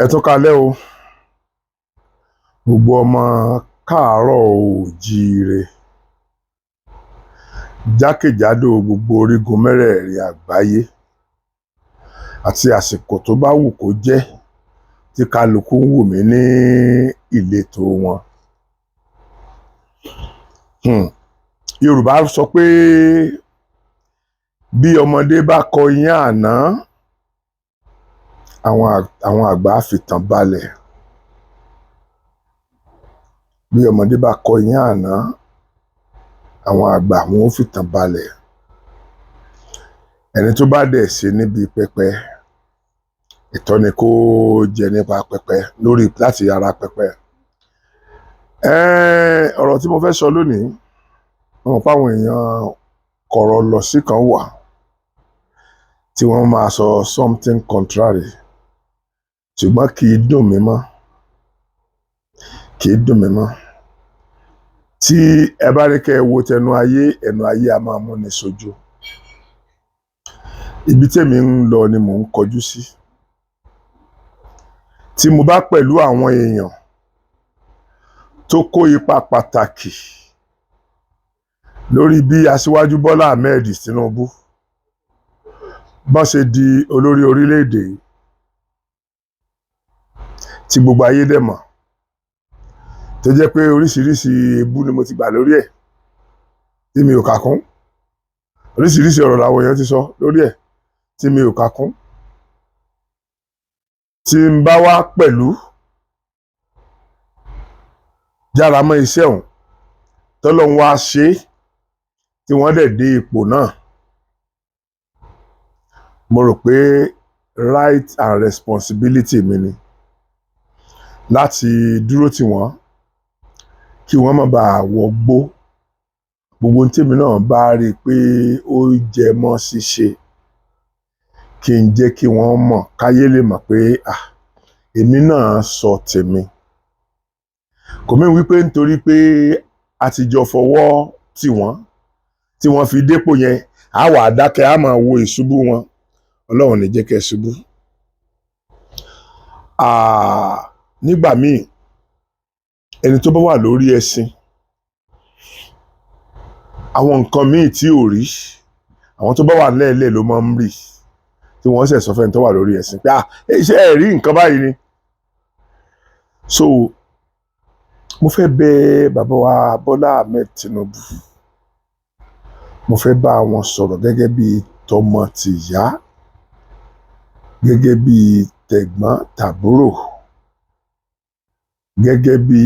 Ẹ tún kalẹ́ o, gbogbo ọmọ káàárọ̀ oòjíire jákèjádò gbogbo orígun mẹ́rẹ̀ẹ̀rin àgbáyé àti àsìkò tó bá wù kó jẹ́ tí kálukú ń wù mí ní ìletò wọn. Yorùbá sọ pé bí ọmọdé bá kọ iyán àná, àwọn àgbà á fìtàn balẹ̀. Bí ọmọdé bá kọ iyán àná, àwọn àgbà wọn ó fìtàn balẹ̀. Ẹni tó bá dẹ̀ ṣe níbi pẹpẹ, ìtọ́ni kó jẹ nípa pẹpẹ láti ara pẹpẹ. Ọ̀rọ̀ tí mo fẹ́ sọ lónìí, mo mọ̀ pé àwọn èèyàn kọ̀rọ̀ lọ sí kan wà tí wọ́n máa sọ something contrary, ṣùgbọ́n kì í dùn mí mọ́. Tí ẹ bá rí kẹ́ ẹ wo tẹnu ayé, ẹnu ayé a máa múni sojo. Ibi tèmi ń lọ ni mò ń kọjú sí. Tí mo bá pẹ̀lú àwọn èèyàn tó kó ipa pàtàkì lórí bí Asiwaju Bola Ahmed Tinubu bá ṣe di olórí orílẹ̀-èdè yìí, tí gbogbo ayé dẹ̀ mọ̀, tó jẹ́ pé oríṣiríṣi ebú ni mo ti gbà lórí ẹ̀ tí mi ò kà kún. Oríṣiríṣi ọ̀rọ̀ làwọn èèyàn ti sọ lórí ẹ̀ tí mi ò kà kún. Tí n bá wá pẹ̀lú jára mọ́ iṣẹ́ ọ̀hún tọ́lọ́run wá ṣe tí wọ́n dẹ̀ dé ipò náà, mo rò pé right and responsibility mi ni láti dúró tì wọ́n kí wọ́n má bàa wọgbó. Gbogbo ohun tèmi náà bá rí i pé ó jẹ mọ́ ṣíṣe, kí n jẹ́ kí wọ́n mọ̀, káyé lè mọ̀ pé èmi náà sọ tèmi. Kò mí wípé nítorí pé a ti jọ fọwọ́ tì wọ́n tí wọ́n fi dépò yẹn, á wà dákẹ́, á máa wo ìṣubú wọn. Ọlọ́run ní jẹ́ kẹ́ ṣubú. Nígbà míì, ẹni tó bá wà lórí ẹṣin, àwọn nǹkan míì tí ò rí, àwọn tó bá wà lẹ́ẹ̀lẹ́ ló máa ń rí, tí wọ́n ṣẹ̀ sọ fẹ́ni tó wà lórí ẹṣin pé ṣé ẹ rí nǹkan báyìí ni. So mo fẹ́ bẹ bàbá wa Bola Ahmed Tinubu, mo fẹ́ bá wọn sọ̀rọ̀ gẹ́gẹ́ bí tọmọ tìyá, gẹ́gẹ́ bí tẹ̀gbọ́n tàbúrò, gẹ́gẹ́ bí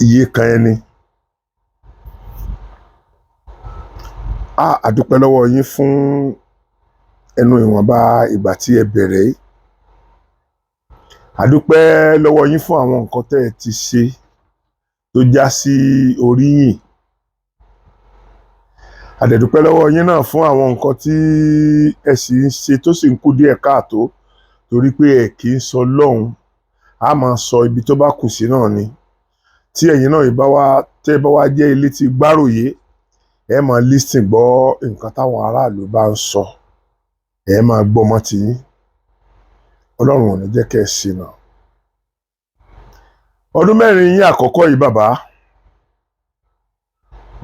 iye kan ẹni. A dúpẹ́ lọ́wọ́ yín fún ẹnu ìwọ̀nba ìgbà tí ẹ bẹ̀rẹ̀ yìí. A dúpẹ́ lọ́wọ́ yín fún àwọn nǹkan tẹ́ ẹ ti ṣe tó já sí oríyìn. A dẹ̀ dúpẹ́ lọ́wọ́ yín náà fún àwọn nǹkan tí ẹ sì ń ṣe tó sì ń kù díẹ̀ káàtó, torí pé ẹ kì í sọ lọ́hùn, a máa sọ ibi tó bá kù sí náà ni. Tí ẹ̀yin náà tẹ́ bá wá jẹ́ ilé tí gbáròyé, ẹ máa listen gbọ́ nǹkan táwọn aráàlú bá ń sọ, ẹ máa gbọ́ mọ́ tiyín. Ọlọ́run ò ní jẹ́ kẹ́ ẹ ṣìnà. Ọdún mẹ́rin yín àkọ́kọ́ yìí bàbá,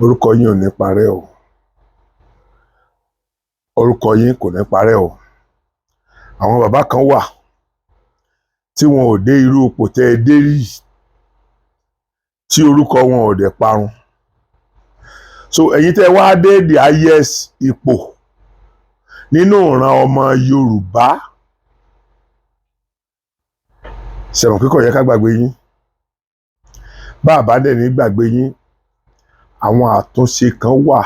orúkọ yín ò ní parẹ́ o. Orúkọ yín kò ní parẹ́ o. Àwọn bàbá kan wà tí wọn ò dé irú ipò tẹ́ ẹ dé rí, tí orúkọ wọn ò dẹ̀ parun. So ẹ̀yin tẹ́ wá dé the highest ipò nínú ìran ọmọ Yorùbá, ṣẹ̀wọ̀n kíkọ̀ yẹ ká gbàgbé yín. Bá a bá dẹ̀ ní gbàgbé yín, àwọn àtúnṣe kan wà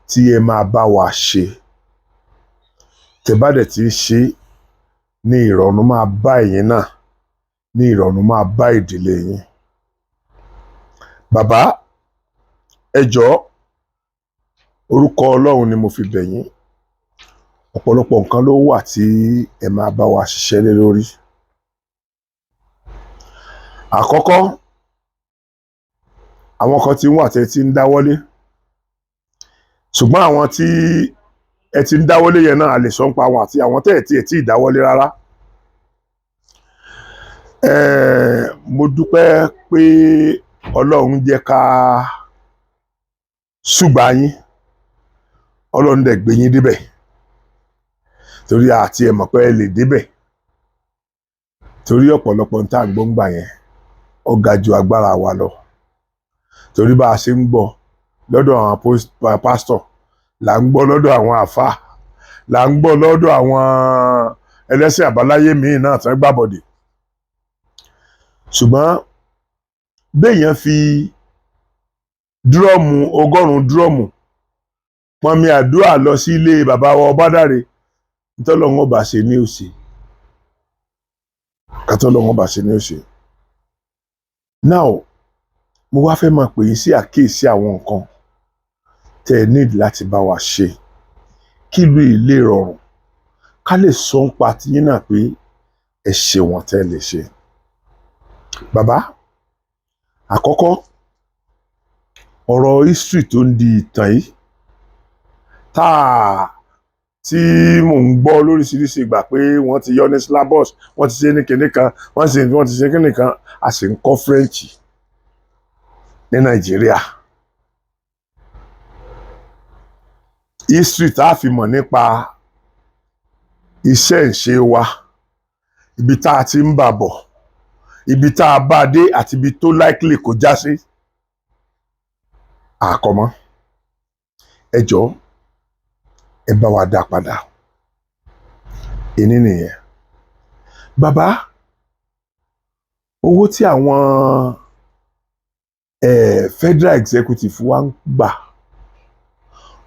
tí ẹ máa bá wa ṣe. Tẹ́ bá dẹ̀ ti ń ṣe, ní ìrọ̀rùn máa bá ẹ̀yin náà, ní ìrọ̀rùn máa bá ìdílé yín. Bàbá, ẹ jọ̀ọ́, orúkọ Ọlọ́run ni mo fi bẹ̀ yín. Ọ̀pọ̀lọpọ̀ nǹkan ló wà tí ẹ máa bá wa ṣiṣẹ́ lé lórí. Àkọ́kọ́, àwọn kan tí ń wà tẹ́ ti ń dáwọ́lé, ṣùgbọ́n àwọn tí ẹ ti ń dáwọ́lé yẹn náà a lè sọ ń pa àwọn àti àwọn tẹ́ ẹ̀ tí ì dáwọ́lé rárá. Mo dúpẹ́ pé Ọlọ́run jẹ́ ká ṣùgbà yín, Ọlọ́run dẹ̀ gbé yín débẹ̀ torí àti ẹ̀ mọ̀ pé ẹ lè débẹ̀ torí ọ̀pọ̀lọpọ̀ ń tà ń gbóngbà yẹn ó ga ju agbára wa lọ torí bá a ṣe ń gbọ́ lọ́dọ̀ àwọn pásítọ̀ là ń gbọ́ lọ́dọ̀ àwọn àfáà là ń gbọ́ lọ́dọ̀ àwọn ẹlẹ́sìn àbáláyé míì náà tán gbàbọ̀dè. Ṣùgbọ́n béèyàn fi dúrọ́ọ̀mù 100 dúrọ́ọ̀mù pọnmi àdúrà lọ sí ilé bàbá wa Ọbádáre tọ́lọ́run ọba ṣe ní òsè kátọ́lọ́run ọba ṣe ní òsè. Now mo wá fẹ́ máa pè yín sí àkíyèsí àwọn nǹkan tẹ́ ẹ need láti bá wa ṣe kí ìlú yìí lè rọrùn ká lè sọ ń pa tiyín náà pé ẹ ṣe wọ́n tẹ́ lè ṣe. Bàbá àkọ́kọ́ ọ̀rọ̀ history tó ń di ìtàn yìí tí mò ń gbọ́ lóríṣiríṣi ìgbà pé wọ́n ti yọ ní syllabus wọ́n ti ṣe ní kinní kan wọ́n ti ṣe kinní kan a sì ń kọ́ French ní Nàìjíríà. History tá a fi mọ̀ nípa iṣẹ́ ìṣe wa ibi tá a ti ń bà bọ̀ ibi tá a bá dé àti ibi tó likely kó já sí àkọ́mọ́ ẹ jọ̀ọ́ ẹ bá wa dá padà ìní nìyẹn. Bàbá owó tí àwọn federal executive wa ń gbà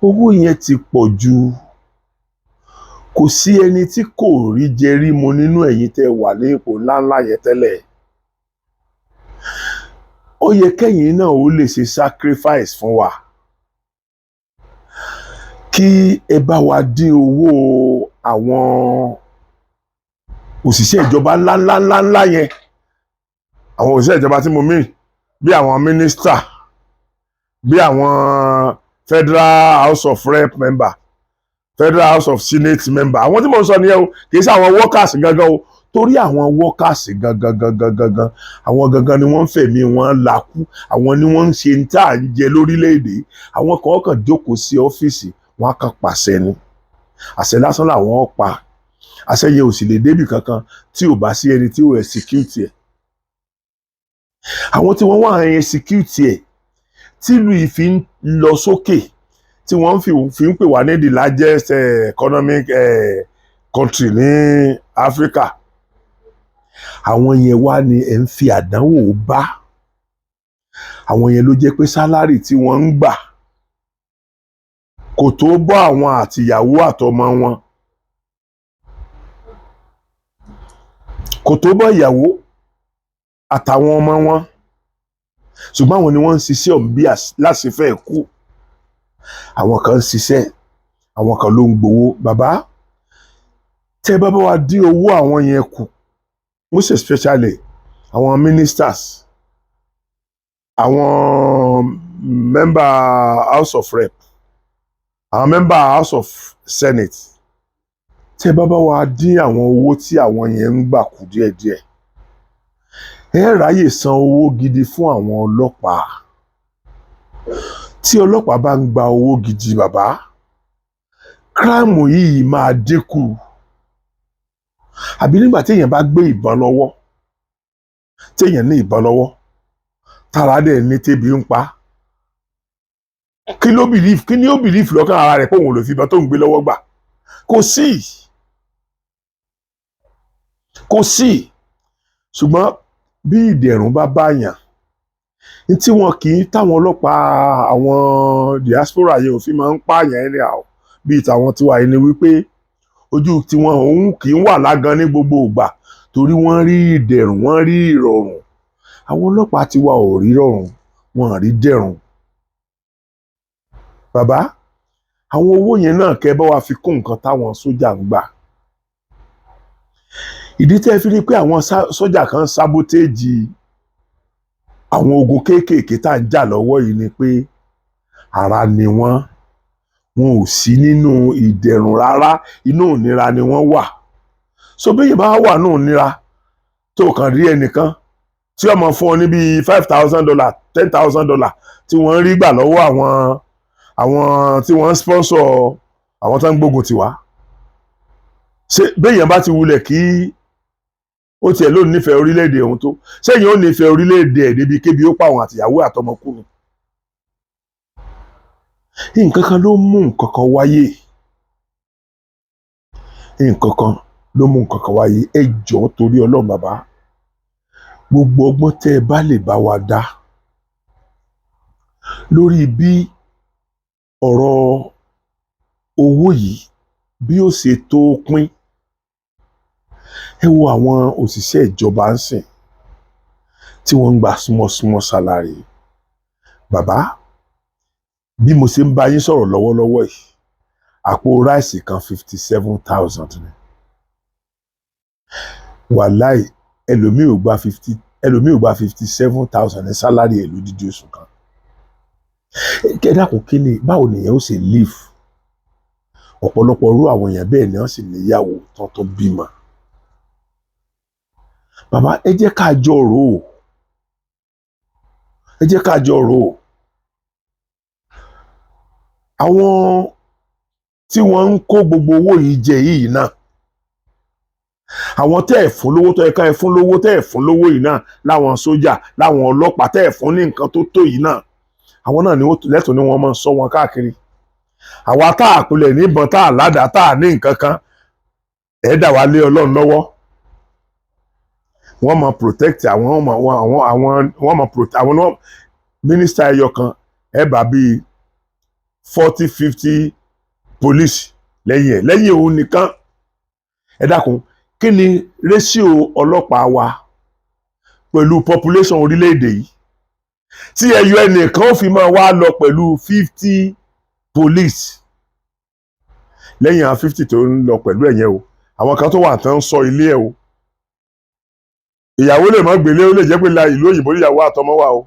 owó yẹn ti pọ̀ jù kò sí ẹni tí kò rí jẹ rí mu nínú ẹ̀yin tẹ́ wà ní ipò ńláńlá yẹn tẹ́lẹ̀. Ó yẹ kẹ́yìn náà ó lè ṣe sacrifice fún wa kí ẹ bá wa dín owó àwọn òṣìṣẹ́ ìjọba ńláńláńlá yẹn àwọn òṣìṣẹ́ ìjọba tí mo mí bí àwọn mínísítà bí àwọn Federal House of Rep member Federal House of Senate member àwọn tí mo sọ nìyẹn o kì í ṣe àwọn workers gangan o torí àwọn workers gangan àwọn gangan ni wọ́n ń fẹ̀mí wọn làkú àwọn ni wọ́n ń ṣe ń tà ń jẹ lórílẹ̀‐èdè àwọn kọ̀ọ̀kan jókòó sí ọ́fíìsì wọn kàn pàṣẹ ni àṣẹ lásán làwọn pa àṣẹ yẹn ò sì lè débì kankan tí ò bá sí ẹni tí ò execute ẹ̀ àwọn tí wọ́n wà ń execute ẹ̀ tílùú yìí fi ń lọ sókè tí wọ́n fi ń pè wá ní the largest economic country ní Africa àwọn yẹn wá ní ẹ̀ ń fi àdánwò bá àwọn yẹn ló jẹ́ pé sálárì tí wọ́n ń gbà kò tó bọ́ àwọn àtìyàwó àtọmọ wọn kò tó bọ́ ìyàwó àtàwọn ọmọ wọn ṣùgbọ́n àwọn ni wọ́n ń ṣiṣẹ́ ọ̀hún bí láṣìfẹ́ kú àwọn kan ń ṣiṣẹ́ àwọn kan ló ń gbowó. Bàbá tẹ́ bá bá wa dín owó àwọn yẹn kù most especially àwọn ministers àwọn member House of Rep àwọn member House of Senate tẹ́ bá bá wa dín àwọn owó tí àwọn yẹn ń gbà kù díẹ̀díẹ̀ ẹ ráyè san owó gidi fún àwọn ọlọ́pàá tí ọlọ́pàá bá ń gba owó gidi bàbá kíráàmù yìí máa dínkù àbí nígbà téèyàn bá gbé ìbọn lọ́wọ́ téèyàn ní ìbọn lọ́wọ́ tára dẹ̀ ní tébi ń pa kí ni ó bìlíf lọ́kàn ara rẹ̀ pé òun ò lè fi ìbọn tó ń gbé lọ́wọ́ gbà kò sí ṣùgbọ́n bí ìdẹ̀rùn bá báyàn tí wọn kì í táwọn ọlọ́pàá àwọn diaspora yẹn ò fi máa ń pààyàn ẹni àwọ̀ bíi tàwọn tiwa yìí ni wípé ojú tiwọn òun kì í wà lágan ní gbogbo ìgbà torí wọ́n rí ìdẹ̀rùn wọ́n rí ìrọ̀rùn àwọn ọlọ́pàá tiwa ò rí rọ̀rùn wọn rí dẹ̀rùn. Bàbá àwọn owó yẹn náà kẹ́ bá wa fi kún nǹkan táwọn sójà ń gbà ìdí tẹ́ fi rí pé àwọn sójà kan sábótéèjì àwọn ogun kéékèèké tá à ń jà lọ́wọ́ yìí ni pé ara ni wọ́n wọn ò sí nínú ìdẹ̀rùn rárá, inú ìnira ni wọ́n wà. So bí yìí bá wà nínú ìnira tó kàn rí ẹnìkan tí ó máa fún ọ ní bíi $5,000 $10,000 tí wọ́n ń rí gbà lọ́wọ́ àwọn tí wọ́n ń sponsor àwọn tó ń gbógun tiwa. Ṣé béèyàn bá ti wulẹ̀ kí ó tiẹ̀ ló nífẹ̀ẹ́ orílẹ̀-èdè òun tó, ṣéyìn ó nífẹ̀ẹ́ orílẹ̀-èdè ẹ̀ débi kébi ó pa àwọn àtìyàwó àtọmọkú ni. Nǹkan kan ló mú nǹkan kan wáyé. Nǹkan kan ló mú nǹkan kan wáyé. Ẹ jọ̀ọ́ torí Ọlọ́run bàbá, gbogbo ọgbọ́n tẹ́ ẹ bá lè bá wa dá lórí bí ọ̀rọ̀ owó yìí bí ó ṣe tó pín. Ẹ wo àwọn òṣìṣẹ́ ìjọba ń sìn tí wọ́n ń gba small salary. Bàbá, bí mo ṣe ń bá yín sọ̀rọ̀ lọ́wọ́lọ́wọ́ yìí, àpò ráìsì kan 57,000 ni. Wàláì ẹlòmíì ò gba 57,000 ní sálárì ẹ̀ lódidi oṣù kan. Ẹ dákun kí ni, báwo nìyẹn ó ṣe live? Ọ̀pọ̀lọpọ̀ irú àwọn èèyàn bẹ́ẹ̀ ni wọ́n sì níyàwó tó bímọ. Bàbá, ẹ jẹ́ ká jọ rò ó. Ẹ jẹ́ ká jọ rò ó. Àwọn tí wọ́n ń kó gbogbo owó yìí jẹ yìí náà, àwọn tẹ́ ẹ̀ fún lówó tó yẹ ká ẹ fún lówó tẹ́ ẹ̀ fún lówó yìí náà, láwọn sójà, láwọn ọlọ́pàá tẹ́ ẹ̀ fún ní nǹkan tó tó yìí náà, àwọn náà ni lẹ́tọ̀ọ́ ni wọ́n máa sọ wọn káàkiri. Àwa tá a pilẹ̀ níbọn, tá a ládàá, tá a ní nǹkan kan, ẹ̀ dà wá lé Ọlọ́run lọ́wọ́. Wọ́n máa protect wọ́n máa protect àwọn mínísítà ẹyọ kan, ẹ bá bíi 40-50 police lẹ́yìn òun nìkan. Ẹ dákun, kí ni ratio ọlọ́pàá wa pẹ̀lú population orílẹ̀-èdè yìí tí ẹyọ ẹnìkan ó fi máa wá lọ pẹ̀lú 50 police lẹ́yìn àwọn 50 tó ń lọ pẹ̀lú ẹ̀yẹn o. Àwọn kan tó wà tán ń sọ ilé ẹ̀ o. Ìyàwó lè má gbélé, ó lè jẹ́ pé ìlú òyìnbó ìyàwó àtọmọ wà o.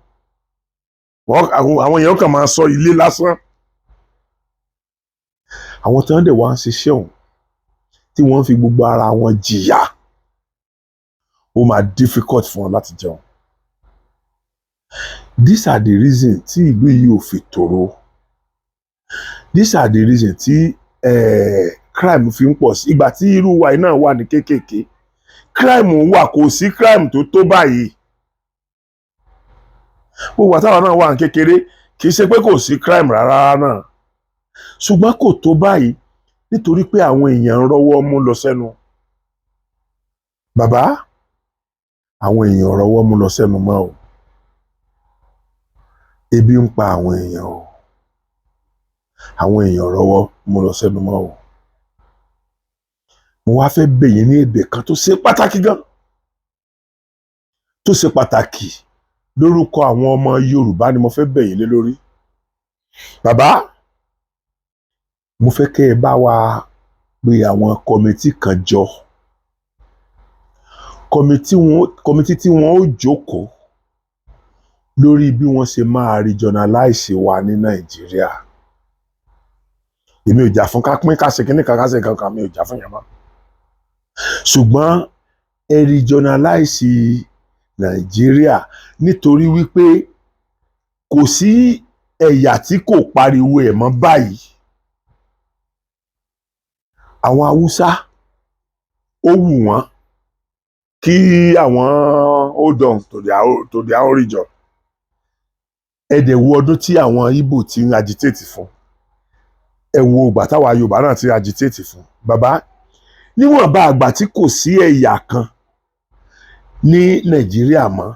Àwọn èèyàn kan máa sọ ilé lásán. Àwọn tí wọ́n dẹ̀ wá ń ṣiṣẹ́ ọ̀hún tí wọ́n fi gbogbo ara wọn jìyà, ó máa difficult fún wọn láti jẹun. These are the reasons tí ìlú yìí ò fi tòrò. These are the reasons tí crime fi ń pọ̀ sí. Ìgbà tí irú wa náà wà ní kéékèèké, crime wà, kò sí crime tó báyìí. Gbogbo àtàwọn náà wà ní kékeré, kì í ṣe pé kò sí crime rárá náà, ṣùgbọ́n kò tó báyìí nítorí pé àwọn èèyàn ń rọ́wọ́ mú lọ sẹ́nu. Bàbá, àwọn èèyàn rọ́wọ́ mú lọ sẹ́nu mọ́ o. Ebi ń pa àwọn èèyàn o. Àwọn èèyàn rọ́wọ́ mú lọ sẹ́nu mọ́ o. Mo wá fẹ́ bẹ̀ yín ní ẹ̀bẹ̀ kan tó ṣe pàtàkì gan, tó ṣe pàtàkì lórúkọ àwọn ọmọ Yorùbá ni mo fẹ́ bẹ̀ yín lé lórí. Bàbá, mo fẹ́ kẹ́ ẹ bá wa pe àwọn kọmitì kan jọ. Kọmitì tí wọ́n ó jókòó lórí bí wọ́n ṣe máa regionalize wa ní Nàìjíríà. Èmi ò jà fún ká pín, ká ṣe kíní kan, ká ṣe nǹkan kan, mi ò jà fún yẹn mọ́. Ṣùgbọ́n ẹ regionalize Nàìjíríà nítorí wípé kò sí ẹ̀yà tí kò pariwo ẹ̀ mọ́ báyìí. Àwọn Haúsá ó wù wọ́n kí àwọn hold on to their own region. Ẹ dẹ̀ wo ọdún tí àwọn Ìgbò ti ń agitate fún. Ẹ wo ìgbà táwa Yorùbá náà ti agitate fún. Bàbá, níwọ̀nba àgbà tí kò sí ẹ̀yà kan ní Nàìjíríà mọ́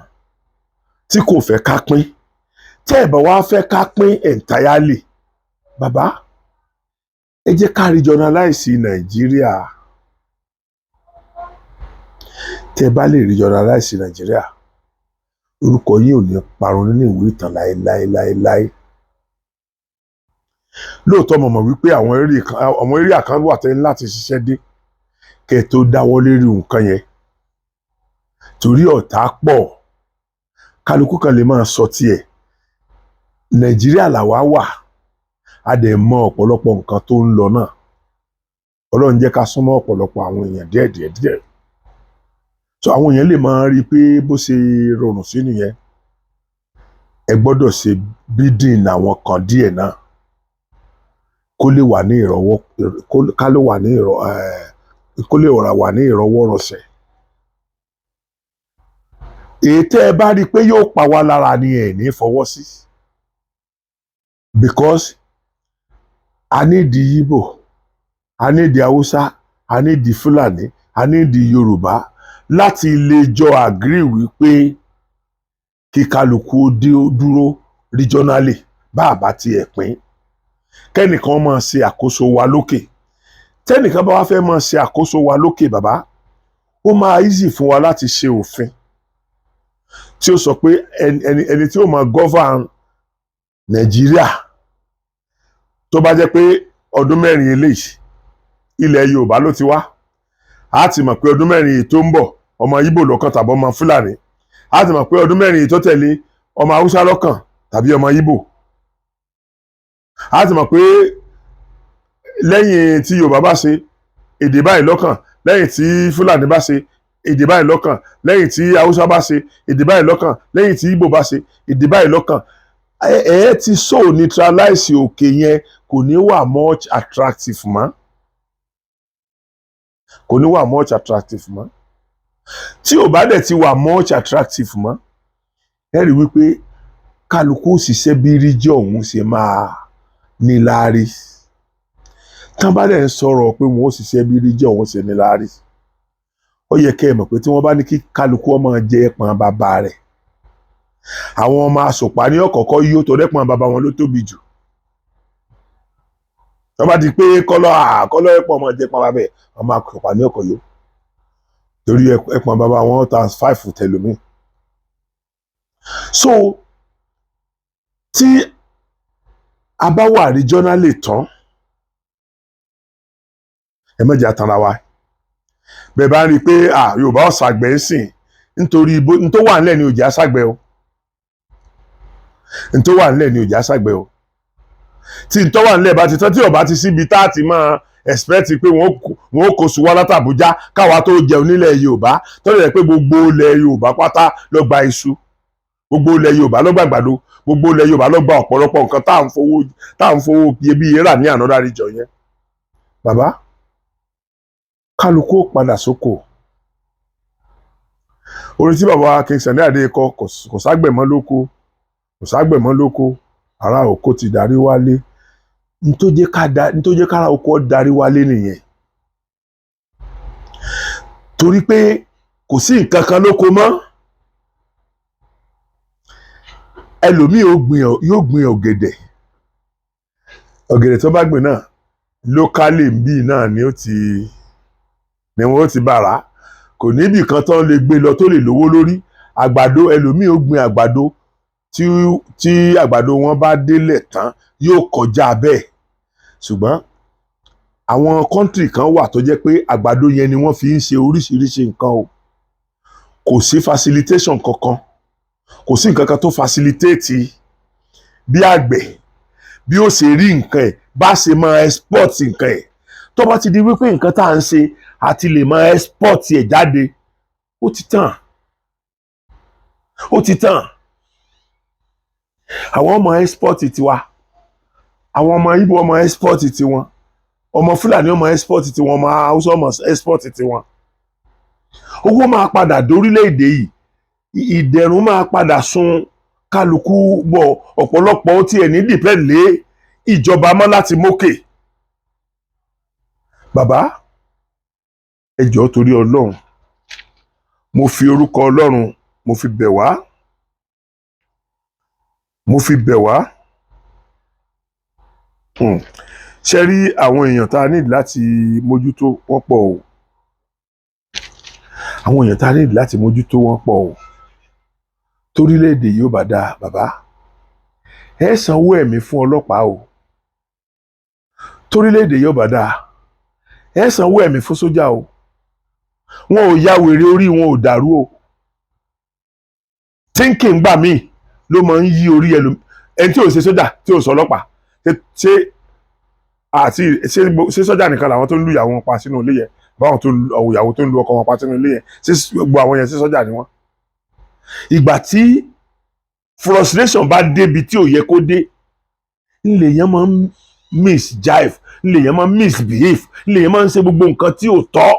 tí kò fẹ́ ká pín, tẹ́ ẹ̀ bá wá fẹ́ ká pín entirely, bàbá, ẹ jẹ́ ká regionalize Nàìjíríà. Tẹ́ ẹ bá lè regionalize Nàìjíríà, orúkọ yìí ò ní parun nínú ìwé ìtàn láéláéláéláé. Lóòótọ́ mo mọ̀ wípé àwọn area kan wà tẹ́ láti ṣiṣẹ́ dé kẹ́ ẹ tó dáwọ́ lérí nǹkan yẹn, torí ọ̀tá pọ̀, kálukú kan lè máa sọ tiẹ̀. Nàìjíríà làwa wà, a dẹ̀ mọ ọ̀pọ̀lọpọ̀ nǹkan tó ń lọ náà Ọlọ́run jẹ́ ká súnmọ́ ọ̀pọ̀lọpọ̀ àwọn èèyàn díẹ̀ so àwọn èèyàn lè máa rí i pé bó ṣe rọrùn sí nìyẹn ẹ gbọ́dọ̀ ṣe bídìn àwọn kan díẹ̀ náà kó lè wà ní ìrọ̀wọ́ kó lè wà ní ìrọ̀wọ́rọsẹ̀ èyí tẹ́ ẹ bá rí i pé yóò pa wá lára ni ẹ̀ ní fọwọ́ sí because a ní di Ìgbò a ní di Haúsá a ní di Fúlàní a ní di Yorùbá láti lè jọ agree wípé kí kálukú dúró regionally bá a bá tiẹ̀ pín kẹ́nìkan máa ṣe àkóso wa lókè tẹ́nìkan bá wá fẹ́ máa ṣe àkóso wa lókè bàbá ó máa easy fún wa láti ṣe òfin tí ó sọ pé ẹni tí ó máa govern Nàìjíríà tó bá jẹ́ pé ọdún mẹ́rin eléyìí ilẹ̀ Yorùbá ló ti wá a ti mọ̀ pé ọdún mẹ́rin yìí tó ń bọ̀ ọmọ Ìgbò lọ́kàn tàbí ọmọ Fúlàní a ti mọ̀ pé ọdún mẹ́rin yìí tó tẹ̀lé ọmọ Haúsá lọ́kàn tàbí ọmọ Ìgbò a ti mọ̀ pé lẹ́yìn tí Yorùbá bá ṣe èdè báyìí lọ́kàn lẹ́yìn tí Fúlàní bá ṣe èdè báyìí lọ́kàn lẹ́yìn tí Haúsá bá ṣe èdè báyìí lọ́kàn lẹ́yìn tí Ìgbò bá ṣe èdè báyìí lọ́kàn ti so neutralize òkè yẹn kò ní wà much attractive mọ́ tí ò bá dẹ̀ ti wà much attractive mọ́ ẹ rí wípé kálukú òṣìṣẹ́ bí ríjọ́ òun ṣe máa níláárí tán bá dẹ̀ ń sọ̀rọ̀ pé wọ́n òṣìṣẹ́ bí ríjọ́ òun ṣe níláárí ó yẹ kẹ́ ẹ mọ̀ pé tí wọ́n bá ní kí kálukú ọmọ jẹ ẹpọ̀n bàbá rẹ̀ àwọn ọmọ asòpá ní ọ̀kọ̀ọ̀kọ́ yóò tó rẹ́pọ̀n bàbá wọn ló tóbi jù tó bá di pé kọ́lọ́ ẹ̀pọ̀n ọmọ jẹ ẹpọ̀n bàbá ẹ̀ ọmọ asòpá ní ọ̀kọ̀ yóò torí ẹpọ̀n bàbá wọn times 5 tẹlómi. So tí a bá wà regionally tán ẹ mẹ́jẹ̀ àtàrà wa bẹ́ẹ̀ bá rí i pé Yorùbá ọ̀sàgbẹ́ ń sìn nítorí n tó wà nílẹ̀ ni òjì àṣàgbẹ́ o n tó wà nílẹ̀ ni òjì àṣàgbẹ́ o tí n tó wà nílẹ̀ bá ti tán tí ọba ti síbi tá a ti máa expect pé wọ́n kó sùn wá látàbújá káwa tó jẹun nílẹ̀ Yorùbá tó lè jẹ́ pé gbogbo ilẹ̀ Yorùbá pátá ló gba iṣu gbogbo ilẹ̀ Yorùbá ló gba àgbàdo gbogbo ilẹ̀ Yorùbá ló gba ọ̀pọ̀lọpọ̀ nǹkan tá à ń fowó iyebíye rà ní another region yẹn bàbá kálukú padà sóko orin tí bàbá King Sunny Adé kọ kò ságbẹ̀mọ́ lóko ará oko ti darí wálé nítòjé kára oko darí wálé nìyẹn torí pé kò sí nǹkan kan lóko mọ́ ẹlòmíì yóò gbìn ọ̀gẹ̀dẹ̀ tó bá gbìn náà lókálì ń bì náà ni wọ́n ti bàrà kò níbì kan tán lè gbé lọ tó lè lówó lórí àgbàdo ẹlòmíì ó gbìn àgbàdo tí àgbàdo wọn bá délẹ̀ tán yóò kọjá bẹ́ẹ̀ ṣùgbọ́n àwọn kọ́ńtírì kan wà tó jẹ́ pé àgbàdo yẹn ni wọ́n fi ń ṣe oríṣiríṣi nǹkan o kò sí facilitation kankan kò sí nǹkan kan tó facilitate bí àgbẹ̀ bí ó ṣe rí nǹkan ẹ̀ bá ṣe máa export nǹkan ẹ̀ tó bá ti di wípé nǹkan tá à ń ṣe àti lè máa export ẹ̀ jáde ó ti tàn àwọn ọmọ export tiwa àwọn ọmọ Ìgbò ọmọ export tiwọn ọmọ Fúlàní ọmọ export tiwọn ọmọ Haúsá ọmọ export tiwọn owó máa padà dórílẹ̀-èdè yìí ìdẹ̀rùn máa padà sun kálukú bọ̀ ọ̀pọ̀lọpọ̀ ó tiẹ̀ ní depend lé ìjọba mọ́ láti mókè bàbá ẹ jọ̀ọ́ torí Ọlọ́run mo fi orúkọ Ọlọ́run mo fi bẹ̀ wá ṣe rí àwọn èèyàn tá a ní láti mójútó wọ́n pọ̀ o torílẹ̀-èdè yóò bá dáa bàbá ẹ sanwó ẹ̀mí fún ọlọ́pàá o torílẹ̀-èdè yóò bá dáa ẹ sanwó ẹ̀mí fún sójà o wọn ò ya wèrè orí wọn ò dàrú o thinking gbà míì ló máa ń yí orí ẹni tí ò ṣe sójà tí ò sọ ọlọ́pàá ṣé àti ṣé sọ́jà nìkan làwọn tó ń lu ìyàwó wọn pa sínú ilé yẹn báwọn tó lu ìyàwó tó ń lu ọkọ wọn pa sínú ilé yẹn ṣé gbogbo àwọn yẹn ṣé sọ́jà ni wọ́n. ìgbà tí frustration bá débi tí ò yẹ kó dé ńlẹ̀ yẹn máa ń misjive ńlẹ̀ yẹn máa ń misbehave ńlẹ̀ yẹn máa ń ṣe gbogbo nǹkan tí ò tọ́.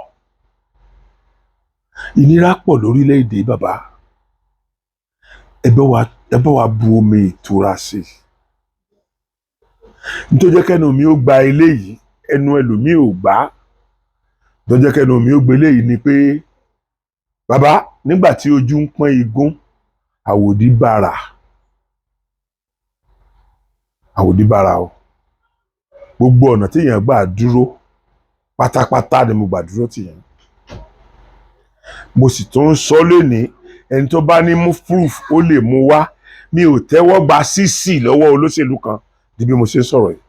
ìnira pọ̀ lórílẹ̀‐èdè bàbá ẹ bá wa bu omi ìtura sí i nítorí jẹ́ kẹ́nu mi ó gba eléyìí ẹnu ẹlòmíì ò gbà tó jẹ́ kẹ́nu mi ó gbé eléyìí ni pé bàbá nígbà tí ojú ń pọ́n igún àwòdì bàrà o gbogbo ọ̀nà téèyàn gbà dúró pátápátá ni mo gbà dúró tìyẹn mo sì tún sọ lónìí ẹni tó bá ní mú proof ó lè mú wá mi ò tẹ́wọ́ gba sísì lọ́wọ́ olóṣèlú kan di bí mo ṣe ń sọ̀rọ̀ yìí.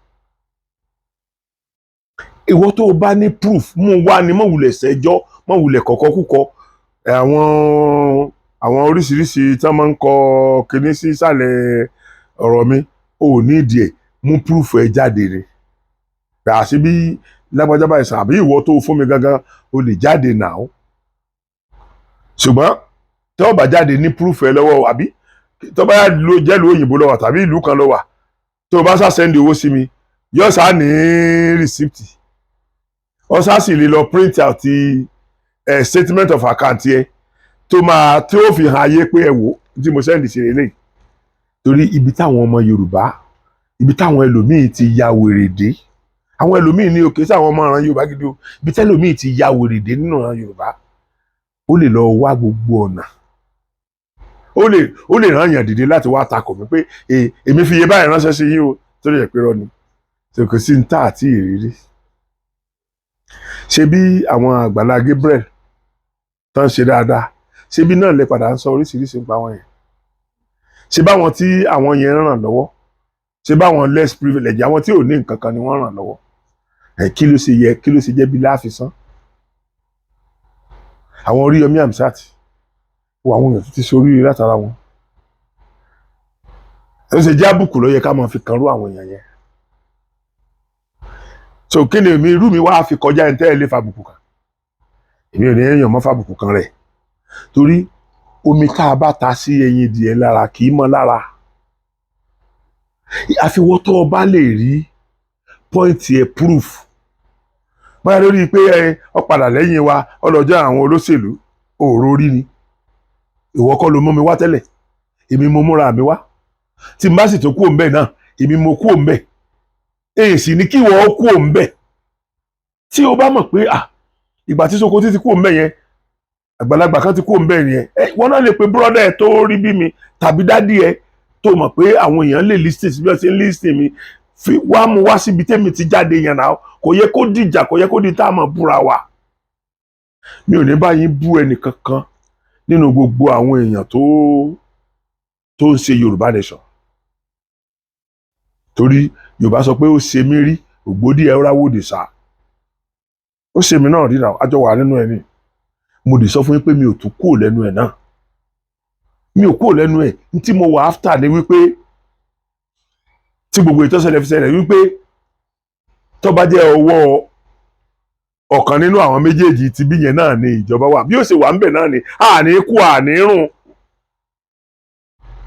ìwọ tó o bá ní proof mú wá ní mọ̀wulẹ̀ ṣẹjọ́ mọ̀wulẹ̀ kọ̀kọ́ kúkọ àwọn oríṣiríṣi tí wọ́n máa ń kọ kinní sí ìsàlẹ̀ ọ̀rọ̀ mi ò ní ìdí ẹ̀ mú proof ẹ̀ jáde rẹ̀ àṣì bí lágbájá báyìí sàn àbí ìwọ tó fún mi gangan o lè jáde náà ṣùgbọ́n tí wọ́n bá jáde ní proof ẹ̀ lọ́wọ́ àbí tó bá jẹ́ ìlú òyìnbó ló wà tàbí ìlú kan ló wà tó o bá sá sẹ́ndì owó sí mi yóò sá ní receipt ó sá sì lè lọ print out statement of account yẹ tí ó fi hàn ayé pé ẹ wò tí mo sẹ́ndì sí eléyìí torí ibi táwọn ọmọ Yorùbá ibi táwọn ẹlòmíì ti ya wèrè dé àwọn ẹlòmíì ní òkè sí àwọn ọmọ ọ̀ràn Yorùbá gidi o ibi tẹ́lòmíì ti ya wèrè dé nínú ọ̀ràn Yorùbá ó lè lọ wá gbogbo ọ̀nà ó lè ràn yàn dìde láti wá takò mí pé èmi fi iye báyìí ránṣẹ́ sí yín o tó lè pé rọ ni kò sí ní tá àti ìrírí ṣe bí àwọn Àgbàlá Gabriel tó ń ṣe dáadáa ṣe bí náà lè padà ń sọ oríṣiríṣi nípa wọn yẹn ṣe báwọn tí àwọn yẹn ràn lọ́wọ́ ṣe báwọn less privilege àwọn tí ò ní nǹkan kan ni wọ́n ràn lọ́wọ́ kí ló ṣe jẹ́ bí láàfin sán àwọn Oríyọmí Hamzat wo àwọn èèyàn tó ti ṣoríire látara wọn ó ṣe jẹ́ àbùkù ló yẹ ká máa fi kan rú àwọn èèyàn yẹn so kí ni èmi irú mi wá fi kọjá ẹni tẹ́ ẹ lé fàbùkù kan èmi ò ní èèyàn mọ́ fàbùkù kan rẹ̀ torí omi tá a bá ta sí ẹyin díẹ̀ lára kì í mọ́ lára àfiwọ́ tó o bá lè rí pọ́ìntì ẹ̀ proof báyà lórí pé ọ padà lẹ́yìn wa ọlọ́jọ́ àwọn olóṣèlú òòró rí ni ìwọ kọ́ ló mú mi wá tẹ́lẹ̀ èmi mo múra mi wá tí n bá sì tó kú òǹbẹ náà èmi mo kú òǹbẹ èsì ni kí wọ́n kú òǹbẹ tí o bá mọ̀ pé ìgbà tí Sokoti ti kú òǹbẹ yẹn àgbàlagbà kan ti kú òǹbẹ yẹn wọ́n náà lè pe brọ́dà ẹ̀ tó rí bí mi tàbí dádì ẹ̀ tó mọ̀ pé àwọn èèyàn lè lísìn síbi ọ̀sẹ̀ lísìn mi wá mú wá síbi tẹ́mi ti jáde yẹn náà kò yẹ kó dìjà kò yẹ kó di tá a mọ̀ búra wa mi ò ní báyìí bú ẹnì kankan nínú gbogbo àwọn èèyàn tó ń ṣe Yorùbá nation torí Yorùbá sọ pé ó ṣe mí rí ògbódì ẹ ráwòdì sá ó ṣe mí náà rí náà àjọ wà nínú ẹ ní mo dì sọ fún yín pé mi ò tún kúrò lẹ́nu ẹ̀ náà mi ò kúrò lẹ́nu ẹ̀ ní tí mo wà áfítà ni wípé tí gbogbo ìtọ́sẹ̀lẹ̀ fi ṣẹlẹ̀ wípé tó bá jẹ́ ọwọ́ ọ̀kan nínú àwọn méjèèjì tí bí yẹn náà ni ìjọba wà bí ó ṣe wà ń bẹ̀ náà ni àní kú àní rùn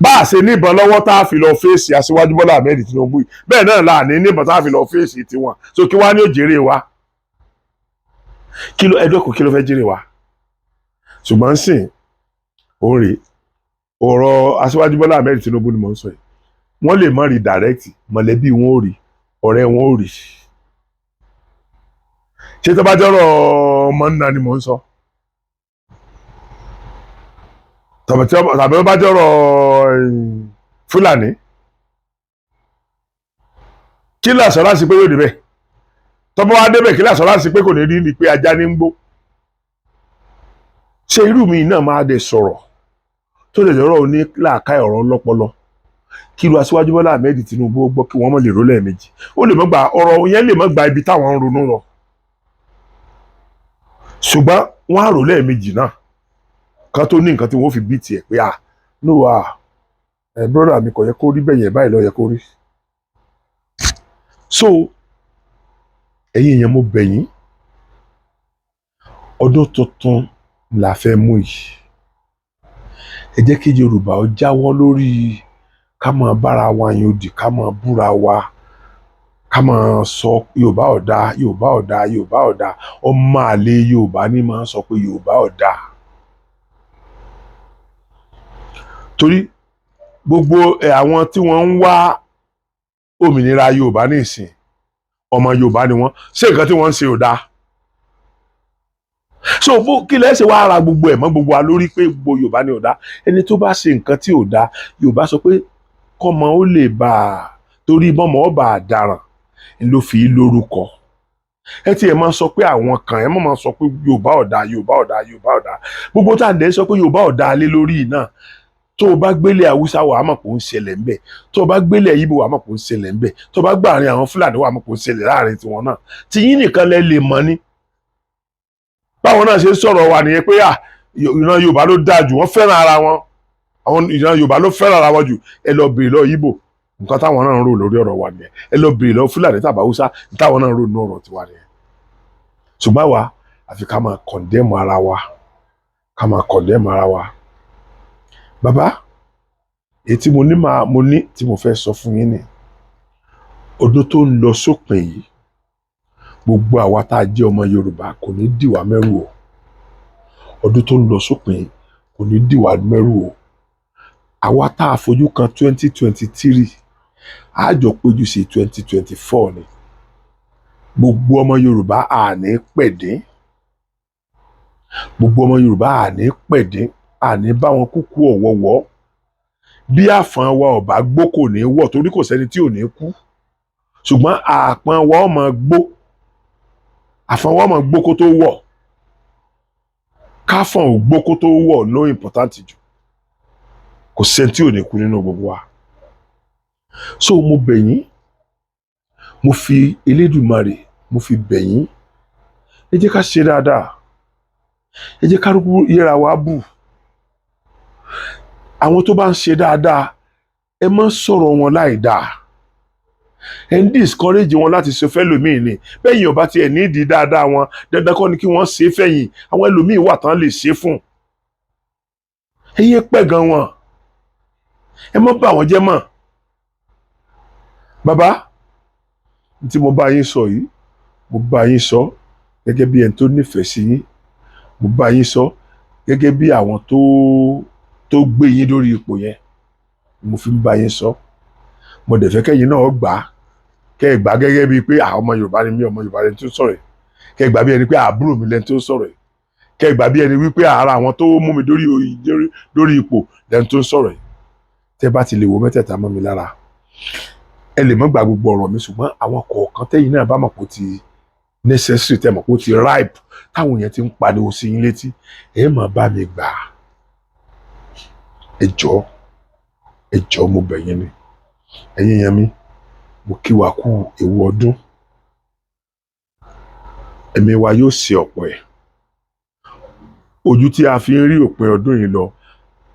bá a ṣe níbọn lọ́wọ́ tá a fi lọ fèsì Aṣíwájú Bọ́lá Ahmed Tinubu bẹ́ẹ̀ náà là ní níbọn tá a fi lọ fèsì tiwọn so kí wá ní òjèrè wa kí ló fẹ́ jèrè wa ṣùgbọ́n sìn òun rèé ọ̀rọ̀ Aṣíwájú Bọ́lá Ahmed Tinubu ni mò ń sọ yìí wọ́n lè má rí direct mọ̀lẹ́bí wọn ò rí ọ̀rẹ́ wọn ò rí ṣé tó bá jọ́rọ̀ ọmọ nná ni mò ń sọ tàbí ó bá jọ́rọ̀ Fúlàní kí làṣọ láti pé yóò débẹ̀ tọ́bọ̀ wá débẹ̀ kí làṣọ láti pé kò ní rí ni pé ajá ní ń gbó ṣé irú mi náà máa dé sọ̀rọ̀ tó lè lọ́rọ̀ oní làákà ọ̀rọ̀ ọlọ́pọlọ kí lu Aṣíwájú Bọ́lá Ahmed Tinubu gbọ́ kí wọ́n mọ̀ lè ró lẹ́ẹ̀mejì ó lè má gba ọ̀rọ̀ yẹn lè má gba ibi táwọn ń ronú lọ ṣùgbọ́n wọ́n á rò lẹ́ẹ̀mejì náà kan tó ní nǹkan tí wọ́n fi bí tiẹ̀ pé brọ́dà mi kò yẹ kó rí bẹ́ẹ̀ yẹn báyìí ló yẹ kó rí so ẹ̀yin èèyàn mo bẹ̀ yín, ọdún tuntun la fẹ́ mú yìí, ẹ jẹ́ kí Yorùbá ó jáwọ́ lórí ká máa bára wa yín òdì, ká máa búra wa, ká máa sọ Yorùbá ọ̀dà, Yorùbá ọ̀dà, Yorùbá ọ̀dà. Ọmọ àlè Yorùbá ní máa sọ pé Yorùbá ọ̀dà. Torí gbogbo àwọn tí wọ́n ń wá òmìnira Yorùbá nísìn ọmọ Yorùbá ni wọ́n, ṣé nǹkan tí wọ́n ń ṣe ò dáa? So kí lẹ́ ṣe wá ara gbogbo ẹ̀ mọ́ gbogbo wa lórí pé gbogbo Yorùbá ni ò dáa? Ẹni tó bá ṣe nǹkan tí ò dáa, Yorùbá sọ pé kọ́mọ ó lè bá a torí bọ́mọ ọba àdàràn ló fi lórúkọ. Ẹ tiẹ̀ máa sọ pé àwọn kan, ẹ máa sọ pé Yorùbá ọ̀dà, Yorùbá ọ̀dà, Yorùbá ọ̀dà. Gbogbo tá à ń dẹ́ sọ pé Yorùbá ọ̀dà lé lórí náà, tó o bá gbélé Haúsá wà á mọ̀ pé ó ń ṣẹlẹ̀ ńbẹ̀, tó o bá gbélé Ìgbò wà á mọ̀ pé ó ń ṣẹlẹ̀ ńbẹ̀, tó o bá gbàrin àwọn Fúlàní wà á mọ̀ pé ó ń ṣẹlẹ̀ láàrin tiwọn náà. Tiyín nìkan lẹ lè mọ̀ ni. Báwọn náà ṣe ń sọ̀rọ̀ wa nìyẹn pé ìran Yorùbá ló dáa jù, wọ́n fẹ́ràn ara wọn, àwọn ìran Yorùbá ló fẹ́ràn ara wọn jù. Ẹ lọ bèèrè lọ Ìgbò nǹkan táwọn náà ń rò lórí ọ̀rọ̀ wa nìyẹn, ẹ lọ bèèrè lọ Fúlàní tàbí Haúsá táwọn náà ń rò ní ọ̀rọ̀ tiwa nìyẹn. Ṣùgbọ́n wa àfi ká máa kọ̀ndẹ́mù ara wa, ká máa kọ̀ndẹ́mù ara wa. Bàbá, èyí tí mo ní tí mo fẹ́ sọ fún yín ni ọdún tó ń lọ sópin yìí, gbogbo àwa tá a jẹ́ ọmọ Yorùbá kò ní dìwà mẹ́rù o. Ọdún tó ń lọ sópin yìí kò ní dìwà mẹ́rù o. Àwa tá a fojú kan 2023 á jọ péjú sí 2024 ni. Gbogbo ọmọ Yorùbá àní pẹ̀dín, gbogbo ọmọ Yorùbá àní pẹ̀dín, àní bá wọn kúkú ọ̀wọ́wọ́. Bí àfọ̀n wa ọ̀bá gbó kò ní wọ̀, torí kò sẹ́ni tí ò ní kú, ṣùgbọ́n àpọ̀n wa ọmọ gbó, àfọ̀n wa ọmọ gbó kó tó wọ̀, káfọ̀n ò gbó kó tó wọ̀ ló important jù. Kò sẹ́ni tí ò ní kú nínú gbogbo wa. So mo bẹ̀ yín, mo fi Elédùmarè mo fi bẹ̀ yín, ẹ jẹ́ ká ṣe dáadáa, ẹ jẹ́ ká yẹra wa bù. Àwọn tó bá ń ṣe dáadáa, ẹ má sọ̀rọ̀ wọn láì dáa, ẹ ń discourage wọn láti ṣe fẹ́ lòmíì ni. Bẹ́yìn ọba tiẹ̀ ní ìdí dáadáa wọn, dandan kọ́ ni kí wọ́n ṣe fẹ́yìn, àwọn ẹlòmíì wà tán lè ṣe fún. Ẹ yé pẹ́ gan wọn, ẹ má bà wọ́n jẹ́ mọ́. Bàbá, tí mo bá yín sọ yìí, mo bá yín sọ gẹ́gẹ́ bí ẹni tó nífẹ̀ẹ́ sí yín, mo bá yín sọ gẹ́gẹ́ bí àwọn tó gbé yín lórí ipò yẹn, mo fi ń bá yín sọ. Mo dẹ̀ fẹ́ kẹ́yìn náà gbà á, kẹ́ ẹ gbà gẹ́gẹ́ bíi pé ọmọ Yorùbá ni mí, ọmọ Yorùbá lẹni tó sọ̀rọ̀ yìí, kẹ́ ẹ gbà bí ẹni pé àbúrò mi lẹni tó sọ̀rọ̀ yìí, kẹ́ ẹ gbà bí ẹni wípé ara àwọn tó mú mi lórí ipò lẹni tó sọ̀rọ̀ yìí. Tẹ́ bá ti lè wo mẹ́tẹ̀ẹ̀ta mọ́ mi lára, ẹ lè má gba gbogbo ọ̀rọ̀ mi, ṣùgbọ́n àwọn kọ̀ọ̀kan tẹ́yìn náà bá mọ̀ pé ó ti necessary, tẹ́ mọ̀ pé ó ti ripe, táwọn èèyàn ti ń pariwo sí yín létí, ẹ máa bá mi gbà á. Ẹ jọ̀ọ́ mo bẹ̀ yín ni. Ẹ̀yin èèyàn mi, mo kí wa kú ewu ọdún, ẹ̀mí wa yóò ṣe ọ̀pọ̀ ẹ̀. Ojú tí a fi ń rí òpin ọdún yìí lọ,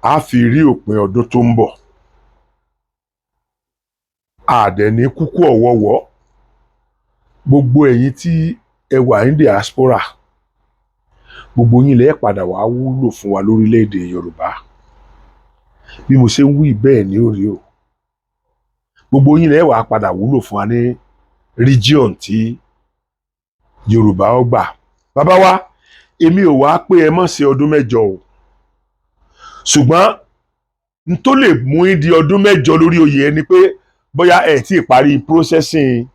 a fi rí òpin ọdún tó ń bọ̀. Àdẹ̀ní kúkú ọ̀wọ́wọ́. Gbogbo ẹ̀yin tí ẹ wà ní diaspora, gbogbo yín lẹ padà wá wúlò fún wa lórílẹ̀‐èdè Yorùbá. Bí mo ṣe ń wí bẹ́ẹ̀ ní orí o. Gbogbo yín lẹ wá padà wúlò fún wa ní region tí Yorùbá ó gbà. Bàbá wa, èmi ò wá pé ẹ má ṣe ọdún mẹ́jọ o, ṣùgbọ́n n tó lè mú yín di ọdún mẹ́jọ lórí oyè ẹni pé bóyá ẹ tí ì parí processing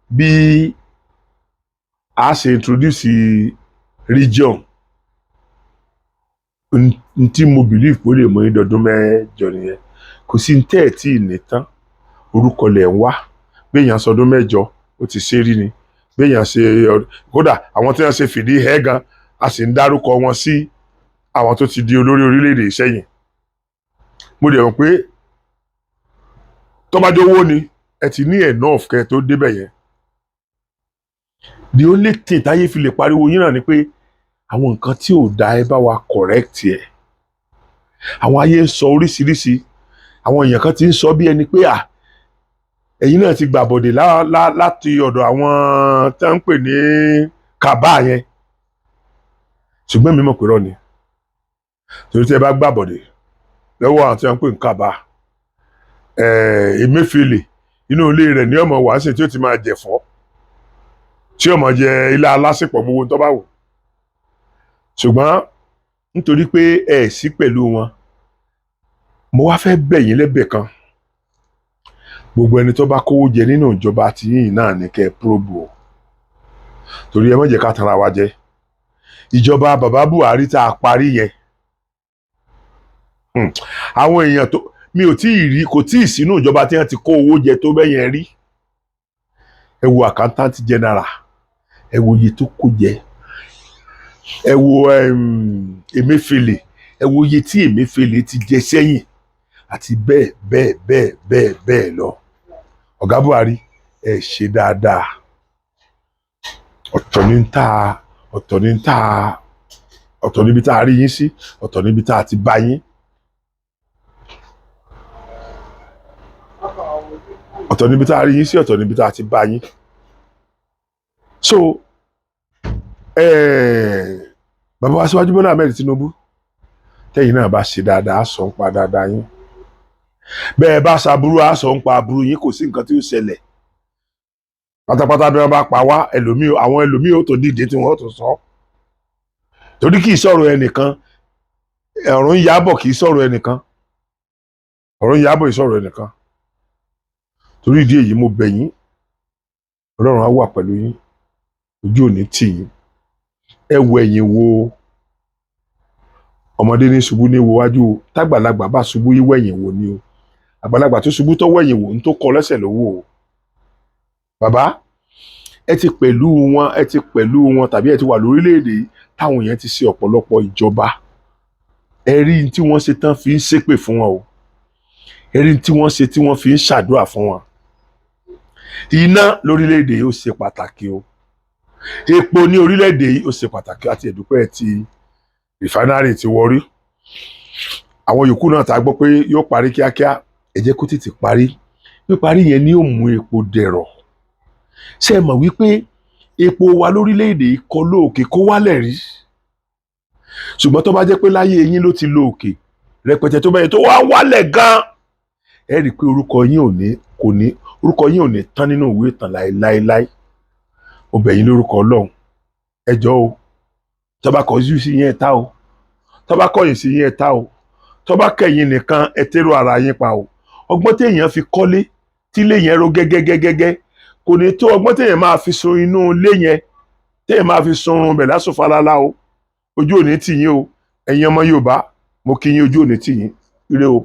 bí a ṣe introduce region. N tí mo believe pé ó lè mú yín dọdún mẹ́jọ nìyẹn. Kò sí tẹ́ ẹ̀ tí ì ní tán, orúkọ lẹ̀ ń wá. Béèyàn sọdún mẹ́jọ ó ti ṣe rí ni, béèyàn ṣe kódà àwọn tí wọ́n ṣe fìdí hẹ́ gan, a sì ń dárúkọ wọn sí àwọn tó ti di olórí orílẹ̀-èdè sẹ́yìn. Mo dẹ̀ mọ̀ pé tọ́bájọ́ owó ni ẹ ti ní enough kẹ́ tó débẹ̀ yẹn. The only thing táyé fi lè pariwo yín náà ni pé àwọn nǹkan tí ò dá ẹ bá wa correct ẹ̀. Àwọn ayé ń sọ oríṣiríṣi, àwọn èèyàn kan ti ń sọ bí ẹni pé ẹ̀yin náà ti gbàbọ̀dè láti ọ̀dọ̀ àwọn tí wọ́n ń pè ní kàbá yẹn ṣùgbọ́n mi mọ̀ pé rọ́ ni torí tí ẹ bá gbàbọ̀dè lọ́wọ́ àwọn tí wọ́n ń pè ní kàbá Emefiele inú ilé rẹ̀ ní ọmọ wàásù tí ó ti máa jẹ̀fọ́ tí ọmọ jẹ ilé alásìpọ̀ gbogbo tó bá wù ṣùgbọ́n nítorí pé ẹ sí pẹ̀lú wọn mo wá fẹ́ bẹ̀ yín lẹ́bẹ̀ kan gbogbo ẹni tó bá kówó jẹ nínú ìjọba tí yìnyín náà ní kẹ́ probe o torí ẹ má jẹ́ ká tanra wa jẹ ìjọba bàbá Buhari tá a parí yẹn àwọn èèyàn tó mi ò tí ì rí kò tí ì sínú ìjọba tí wọ́n ti kó owó jẹ tó bẹ́yẹn rí ẹ wo accountant general ẹ wo iye tó kó jẹ ẹ wo Emefiele ẹ wo iye tí Emefiele ti jẹ sẹ́yìn àti bẹ́ẹ̀ bẹ́ẹ̀ bẹ́ẹ̀ bẹ́ẹ̀ bẹ́ẹ̀ lọ ọ̀gá Buhari ẹ ṣe dáadáa ọ̀tọ̀ níbi tá a rí yín sí ọ̀tọ̀ níbi tá a ti bá yín ọ̀tọ̀ níbi tá a rí yín sí ọ̀tọ̀ níbi tá a ti bá yín so bàbá wa Asiwaju Bola Ahmed Tinubu tẹ́yìn náà bá ṣe dáadáa sọ ń pa dáadáa yín bẹ́ẹ̀ bá ṣàbúrú àṣọ ń pa àbúrú yín kò sí nǹkan tí ó ṣẹlẹ̀ pátápátá bí wọ́n bá pa wá àwọn ẹlòmíì ó tó dìde tí wọ́n ó tó sọ torí kì í sọ̀rọ̀ ẹnìkan ọ̀run Ìyábọ̀ kì í sọ̀rọ̀ ẹnìkan ọ̀run Ìyábọ̀ ìsọ̀rọ̀ ẹnìkan torí ìdí èyí mo bẹ̀ yín Ọlọ́run á wà pẹ̀lú yín ojú ò ní tì yín ẹ wo ẹ̀yìn wo ọmọdé ní ṣubú ní wájú o tágbàlagbà bá ṣubú yí wẹ̀yìn wo ni o àgbàlagbà tó ṣubú tó wẹ̀yìn wò ń tó kọ lẹ́sẹ̀ lówó o bàbá ẹ ti pẹ̀lú wọn tàbí ẹ ti wà lórílẹ̀‐èdè táwọn èèyàn ti ṣe ọ̀pọ̀lọpọ̀ ìjọba ẹ rí tí wọ́n ṣe tán fi ń ṣépè fún wọn o ẹ rí tí wọ́n ṣe tí wọ́n fi ń ṣàdúrà fún wọn iná lórílẹ̀‐èdè yìí ó ṣe pàtàkì o epo ní orílẹ̀‐èdè yìí ó ṣe pàtàkì àti ẹ̀dúpẹ́ ti rìfánárì ti Warri àwọn yòókù náà tá a gbọ́ pé yóò parí kíákíá ẹ jẹ́ kó tètè parí píparí yẹn ni ó mú epo dẹ̀rọ̀ ṣé ẹ mọ̀ wípé epo wa lórílẹ̀‐èdè yìí kọ lóòkè kó wálẹ̀ rí ṣùgbọ́n tó bá jẹ́ pé láyé yín ló ti lóòkè rẹpẹtẹ tó bẹ́yẹn tó wá wálẹ̀ gan ẹ rí i pé orúkọ yín ò ní tán nínú ìwé ìtàn láéláé mo bẹ̀ yín lórúkọ Ọlọ́run ẹ jọ̀ọ́ o tó bá kọjú sí yín ẹ ta o tó bá kọ̀yìn sí yín ẹ ta o tó bá kẹ̀yìn nìkan ẹ tẹ́rọ ara yín pa o ọgbọ́n téèyàn fi kọ́lé tílé yẹn ro gẹ́gẹ́gẹ́gẹ́ kò ní tó ọgbọ́n téèyàn máa fi sun inú ilé yẹn téèyàn máa fi sunrun bẹ̀ lásùn falala o ojú òní tì yín o ẹ̀yin ọmọ Yorùbá mo kí yín ojú òní tì yín ire o.